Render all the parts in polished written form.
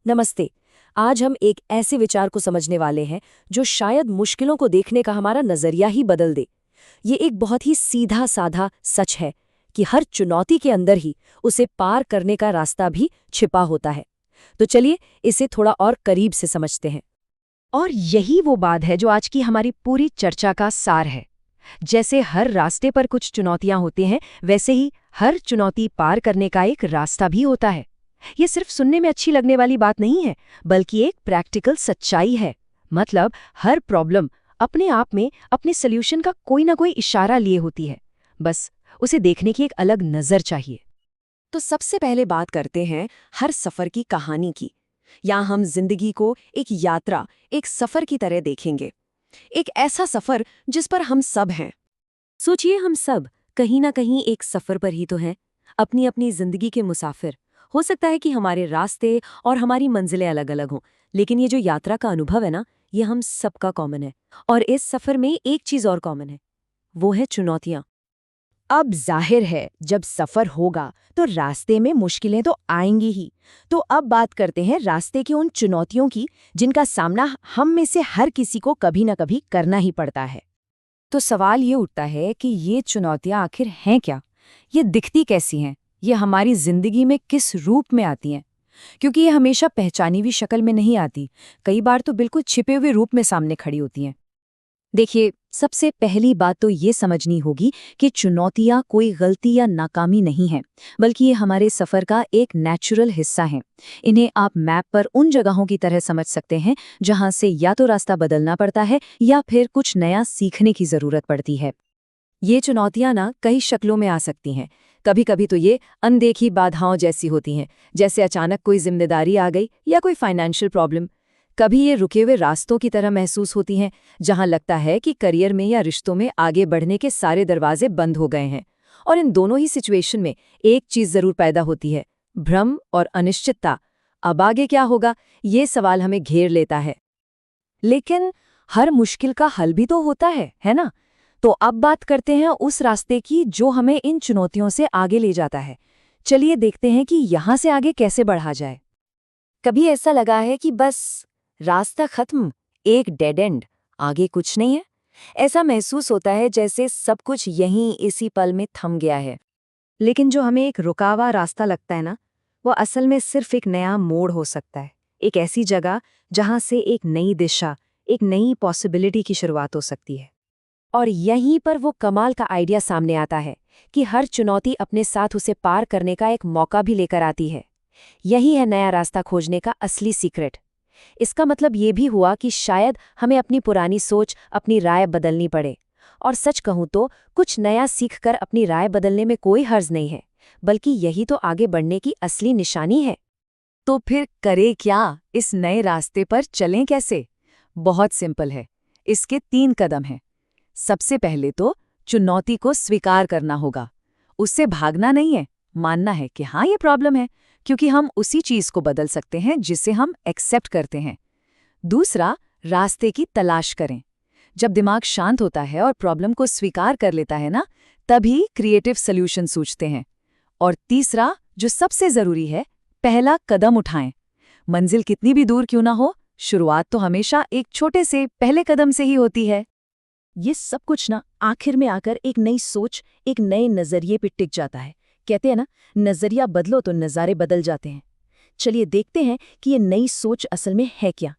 नमस्ते। आज हम एक ऐसे विचार को समझने वाले हैं जो शायद मुश्किलों को देखने का हमारा नजरिया ही बदल दे। ये एक बहुत ही सीधा साधा सच है कि हर चुनौती के अंदर ही उसे पार करने का रास्ता भी छिपा होता है। तो चलिए इसे थोड़ा और करीब से समझते हैं। और यही वो बात है जो आज की हमारी पूरी चर्चा का सार है। जैसे हर रास्ते पर कुछ चुनौतियां होती हैं, वैसे ही हर चुनौती पार करने का एक रास्ता भी होता है। ये सिर्फ सुनने में अच्छी लगने वाली बात नहीं है, बल्कि एक प्रैक्टिकल सच्चाई है। मतलब हर प्रॉब्लम अपने आप में अपने सल्यूशन का कोई ना कोई इशारा लिए होती है। बस उसे देखने की एक अलग नजर चाहिए। तो सबसे पहले बात करते हैं हर सफर की कहानी की। या हम जिंदगी को एक यात्रा, एक सफर की तरह देखेंगे। एक ऐसा सफर जिस पर हम सब हैं। सोचिए, हम सब कहीं ना कहीं एक सफर पर ही तो हैं, अपनी अपनी जिंदगी के मुसाफिर। हो सकता है कि हमारे रास्ते और हमारी मंजिलें अलग अलग हों, लेकिन ये जो यात्रा का अनुभव है ना, ये हम सबका कॉमन है। और इस सफर में एक चीज और कॉमन है, वो है चुनौतियां। अब जाहिर है, जब सफर होगा तो रास्ते में मुश्किलें तो आएंगी ही। तो अब बात करते हैं रास्ते की उन चुनौतियों की जिनका सामना हम में से हर किसी को कभी न कभी करना ही पड़ता है। तो सवाल ये उठता है कि ये चुनौतियां आखिर हैं क्या? ये दिखती कैसी हैं? ये हमारी जिंदगी में किस रूप में आती हैं? क्योंकि ये हमेशा पहचानी हुई शक्ल में नहीं आती, कई बार तो बिल्कुल छिपे हुए रूप में सामने खड़ी होती हैं। देखिए, सबसे पहली बात तो ये समझनी होगी कि चुनौतियां कोई गलती या नाकामी नहीं है, बल्कि ये हमारे सफर का एक नेचुरल हिस्सा है। इन्हें आप मैप पर उन जगहों की तरह समझ सकते हैं जहां से या तो रास्ता बदलना पड़ता है या फिर कुछ नया सीखने की जरूरत पड़ती है। ये चुनौतियां ना कई शक्लों में आ सकती हैं। कभी कभी तो ये अनदेखी बाधाओं जैसी होती हैं, जैसे अचानक कोई जिम्मेदारी आ गई या कोई फाइनेंशियल प्रॉब्लम। कभी ये रुके हुए रास्तों की तरह महसूस होती हैं, जहां लगता है कि करियर में या रिश्तों में आगे बढ़ने के सारे दरवाजे बंद हो गए हैं। और इन दोनों ही सिचुएशन में एक चीज जरूर पैदा होती है, भ्रम और अनिश्चितता। अब आगे क्या होगा, ये सवाल हमें घेर लेता है। लेकिन हर मुश्किल का हल भी तो होता है ना? तो अब बात करते हैं उस रास्ते की जो हमें इन चुनौतियों से आगे ले जाता है। चलिए देखते हैं कि यहां से आगे कैसे बढ़ा जाए। कभी ऐसा लगा है कि बस रास्ता खत्म, एक डेड एंड, आगे कुछ नहीं है? ऐसा महसूस होता है जैसे सब कुछ यहीं इसी पल में थम गया है। लेकिन जो हमें एक रुका हुआ रास्ता लगता है ना, वो असल में सिर्फ एक नया मोड़ हो सकता है। एक ऐसी जगह जहां से एक नई दिशा, एक नई पॉसिबिलिटी की शुरुआत हो सकती है। और यहीं पर वो कमाल का आइडिया सामने आता है कि हर चुनौती अपने साथ उसे पार करने का एक मौका भी लेकर आती है। यही है नया रास्ता खोजने का असली सीक्रेट। इसका मतलब ये भी हुआ कि शायद हमें अपनी पुरानी सोच, अपनी राय बदलनी पड़े। और सच कहूं तो कुछ नया सीखकर अपनी राय बदलने में कोई हर्ज नहीं है, बल्कि यही तो आगे बढ़ने की असली निशानी है। तो फिर करें क्या? इस नए रास्ते पर चलें कैसे? बहुत सिंपल है। इसके 3 कदम हैं। सबसे पहले तो चुनौती को स्वीकार करना होगा। उससे भागना नहीं है, मानना है कि हाँ, ये प्रॉब्लम है, क्योंकि हम उसी चीज को बदल सकते हैं जिसे हम एक्सेप्ट करते हैं। दूसरा, रास्ते की तलाश करें। जब दिमाग शांत होता है और प्रॉब्लम को स्वीकार कर लेता है ना, तभी क्रिएटिव सॉल्यूशन सूझते हैं। और तीसरा, जो सबसे जरूरी है, पहला कदम उठाएं। मंजिल कितनी भी दूर क्यों ना हो, शुरुआत तो हमेशा एक छोटे से पहले कदम से ही होती है। ये सब कुछ ना आखिर में आकर एक नई सोच, एक नए नजरिए पे टिक जाता है। कहते हैं ना, नजरिया बदलो तो नज़ारे बदल जाते हैं। चलिए देखते हैं कि ये नई सोच असल में है क्या।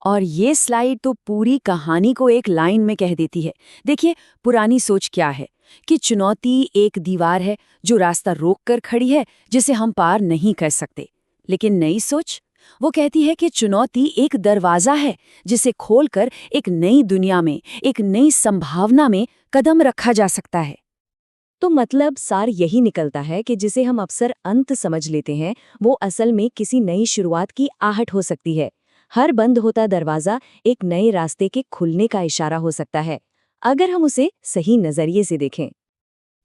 और ये स्लाइड तो पूरी कहानी को एक लाइन में कह देती है। देखिए, पुरानी सोच क्या है कि चुनौती एक दीवार है जो रास्ता रोक कर खड़ी है, जिसे हम पार नहीं कर सकते। लेकिन नई सोच, वो कहती है कि चुनौती एक दरवाजा है जिसे खोलकर एक नई दुनिया में, एक नई संभावना में कदम रखा जा सकता है। तो मतलब सार यही निकलता है कि जिसे हम अक्सर अंत समझ लेते हैं, वो असल में किसी नई शुरुआत की आहट हो सकती है। हर बंद होता दरवाजा एक नए रास्ते के खुलने का इशारा हो सकता है, अगर हम उसे सही नजरिए से देखें।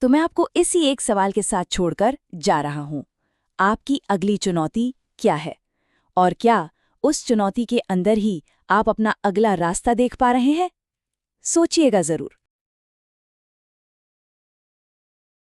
तो मैं आपको इसी एक सवाल के साथ छोड़कर जा रहा हूं। आपकी अगली चुनौती क्या है? और क्या उस चुनौती के अंदर ही आप अपना अगला रास्ता देख पा रहे हैं? सोचिएगा जरूर।